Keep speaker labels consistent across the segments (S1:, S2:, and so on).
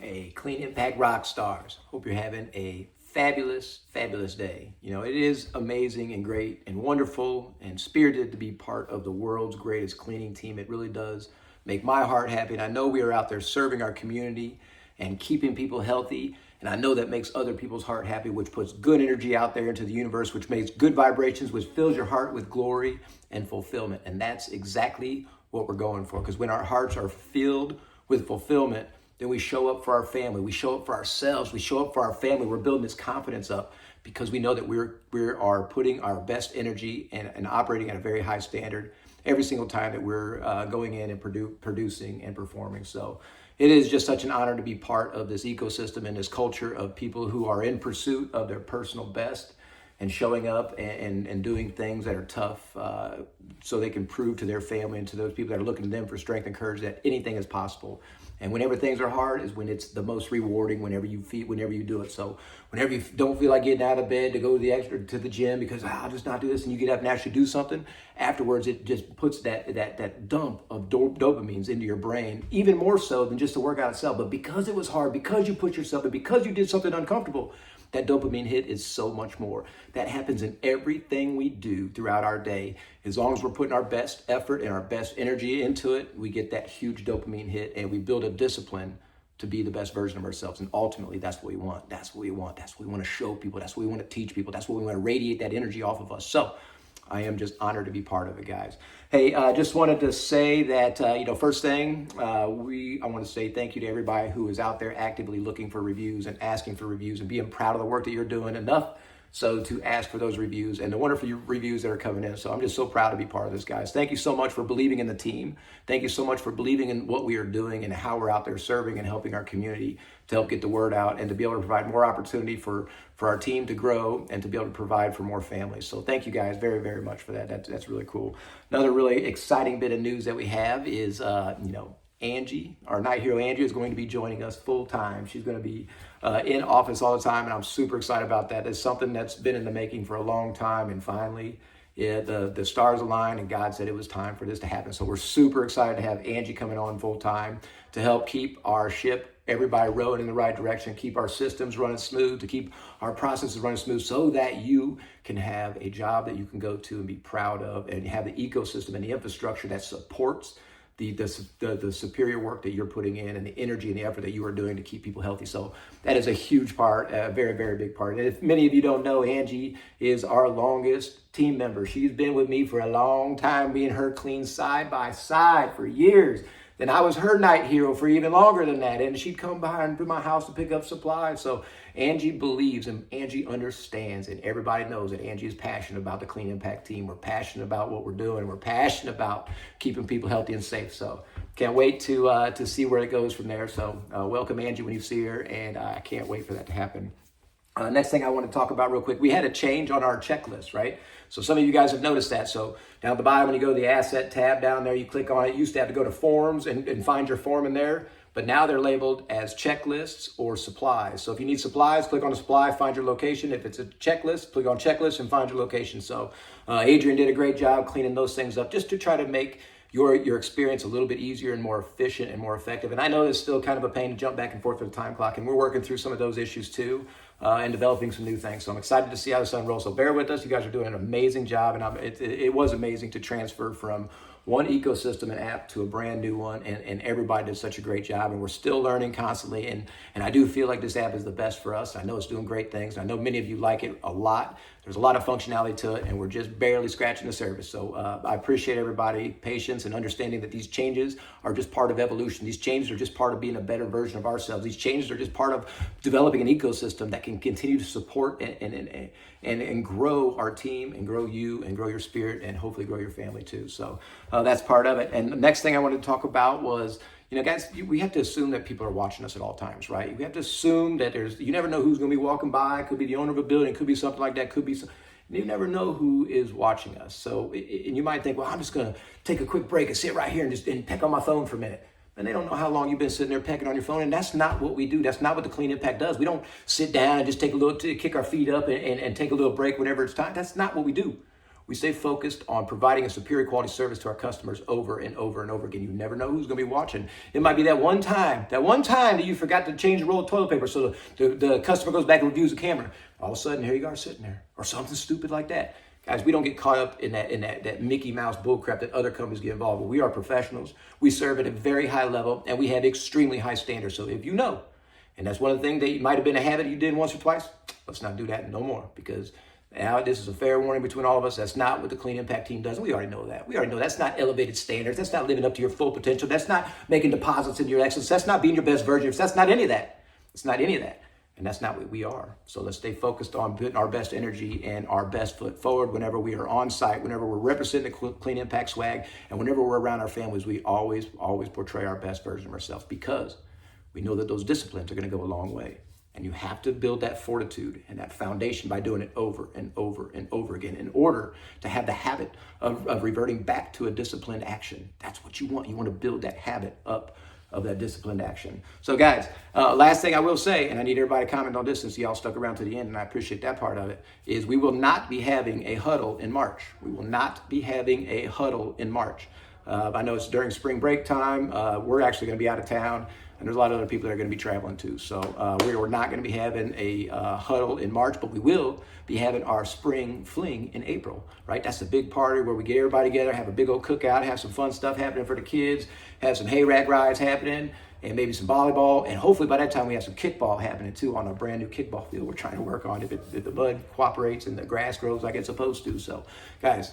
S1: Hey, Clean Impact rock stars. Hope you're having a fabulous, fabulous day. You know, it is amazing and great and wonderful and spirited to be part of the world's greatest cleaning team. It really does make my heart happy. And I know we are out there serving our community and keeping people healthy. And I know that makes other people's heart happy, which puts good energy out there into the universe, which makes good vibrations, which fills your heart with glory and fulfillment. And that's exactly what we're going for. Because when our hearts are filled with fulfillment, then we show up for our family, we show up for ourselves, we show up for our family. We're building this confidence up because we know that we are putting our best energy and operating at a very high standard every single time that we're going in and producing and performing. So it is just such an honor to be part of this ecosystem and this culture of people who are in pursuit of their personal best and showing up and doing things that are tough so they can prove to their family and to those people that are looking to them for strength and courage that anything is possible. And whenever things are hard is when it's the most rewarding, whenever you do it. So whenever you don't feel like getting out of bed to go to the gym because I'll just not do this, and you get up and actually do something, afterwards it just puts that dump of dopamines into your brain, even more so than just the workout itself. But because it was hard, because you pushed yourself, and because you did something uncomfortable, that dopamine hit is so much more. That happens in everything we do throughout our day. As long as we're putting our best effort and our best energy into it, we get that huge dopamine hit and we build a discipline to be the best version of ourselves. And ultimately, that's what we want. That's what we want. That's what we want to show people. That's what we want to teach people. That's what we want to radiate that energy off of us. So I am just honored to be part of it, guys. Hey, just wanted to say that, first thing, I want to say thank you to everybody who is out there actively looking for reviews and asking for reviews and being proud of the work that you're doing enough so to ask for those reviews and the wonderful reviews that are coming in. So I'm just so proud to be part of this, guys. Thank you so much for believing in the team. Thank you so much for believing in what we are doing and how we're out there serving and helping our community to help get the word out and to be able to provide more opportunity for our team to grow and to be able to provide for more families. So thank you guys very, very much for that. That's really cool. Another really exciting bit of news that we have is, Angie, our night hero Angie, is going to be joining us full time. She's going to be in office all the time, and I'm super excited about that. It's something that's been in the making for a long time, and finally, the stars aligned, and God said it was time for this to happen. So we're super excited to have Angie coming on full time to help keep our ship, everybody rowing in the right direction, keep our systems running smooth, to keep our processes running smooth, so that you can have a job that you can go to and be proud of, and have the ecosystem and the infrastructure that supports the superior work that you're putting in and the energy and the effort that you are doing to keep people healthy. So that is a huge part, a very, very big part. And if many of you don't know, Angie is our longest team member. She's been with me for a long time, me and her clean side by side for years. Then I was her night hero for even longer than that. And she'd come by and to my house to pick up supplies. So Angie believes and Angie understands, and everybody knows that Angie is passionate about the Clean Impact team. We're passionate about what we're doing. We're passionate about keeping people healthy and safe. So can't wait to see where it goes from there. So welcome Angie when you see her, and I can't wait for that to happen. Next thing I want to talk about real quick, we had a change on our checklist, right? So some of you guys have noticed that. So down at the bottom, when you go to the asset tab down there, you click on it. You used to have to go to forms and find your form in there, but now they're labeled as checklists or supplies. So if you need supplies, click on the supply, find your location. If it's a checklist, click on checklist and find your location. So Adrian did a great job cleaning those things up just to try to make your experience a little bit easier and more efficient and more effective. And I know it's still kind of a pain to jump back and forth with the time clock, and we're working through some of those issues too, and developing some new things. So I'm excited to see how this unrolls. So bear with us. You guys are doing an amazing job, and it was amazing to transfer from one ecosystem and app to a brand new one, and everybody did such a great job, and we're still learning constantly, and I do feel like this app is the best for us. I know it's doing great things. I know many of you like it a lot. There's a lot of functionality to it, and we're just barely scratching the surface. So I appreciate everybody's patience and understanding that these changes are just part of evolution. These changes are just part of being a better version of ourselves. These changes are just part of developing an ecosystem that can continue to support and grow our team and grow you and grow your spirit and hopefully grow your family too. So that's part of it. And the next thing I wanted to talk about was, guys, we have to assume that people are watching us at all times, right? We have to assume that you never know who's going to be walking by. It could be the owner of a building, could be something like that, you never know who is watching us. So, and you might think, well, I'm just going to take a quick break and sit right here and peck on my phone for a minute. And they don't know how long you've been sitting there pecking on your phone. And that's not what we do. That's not what the Clean Impact does. We don't sit down and just take a little, kick our feet up and take a little break whenever it's time. That's not what we do. We stay focused on providing a superior quality service to our customers over and over and over again. You never know who's going to be watching. It might be that one time that you forgot to change a roll of toilet paper, so the customer goes back and reviews the camera. All of a sudden, here you are sitting there, or something stupid like that. Guys, we don't get caught up in that Mickey Mouse bullcrap that other companies get involved with. We are professionals. We serve at a very high level, and we have extremely high standards. So if you know, and that's one of the things that you might have been a habit you did once or twice, let's not do that no more, because now this is a fair warning between all of us. That's not what the Clean Impact team does. We already know that. We already know that's not elevated standards. That's not living up to your full potential. That's not making deposits into your excellence. That's not being your best version. That's not any of that. It's not any of that. And that's not what we are. So let's stay focused on putting our best energy and our best foot forward whenever we are on site, whenever we're representing the Clean Impact swag, and whenever we're around our families. We always portray our best version of ourselves, because we know that those disciplines are going to go a long way. And you have to build that fortitude and that foundation by doing it over and over and over again in order to have the habit of reverting back to a disciplined action. That's what you want. You want to build that habit up of that disciplined action. So guys, last thing I will say, and I need everybody to comment on this since y'all stuck around to the end, and I appreciate that part of it, is we will not be having a huddle in March. We will not be having a huddle in March. I know it's during spring break time. We're actually going to be out of town, and there's a lot of other people that are going to be traveling too. So we're not going to be having a huddle in March, but we will be having our spring fling in April, right? That's a big party where we get everybody together, have a big old cookout, have some fun stuff happening for the kids, have some hay rack rides happening, and maybe some volleyball. And hopefully by that time we have some kickball happening too on a brand new kickball field we're trying to work on if the mud cooperates and the grass grows like it's supposed to. So guys,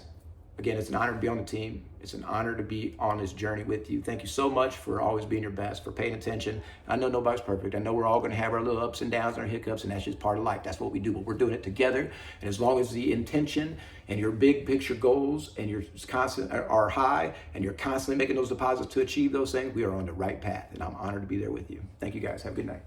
S1: again, it's an honor to be on the team. It's an honor to be on this journey with you. Thank you so much for always being your best, for paying attention. I know nobody's perfect. I know we're all going to have our little ups and downs and our hiccups, and that's just part of life. That's what we do, but we're doing it together. And as long as the intention and your big picture goals and your constant are high, and you're constantly making those deposits to achieve those things, we are on the right path. And I'm honored to be there with you. Thank you guys. Have a good night.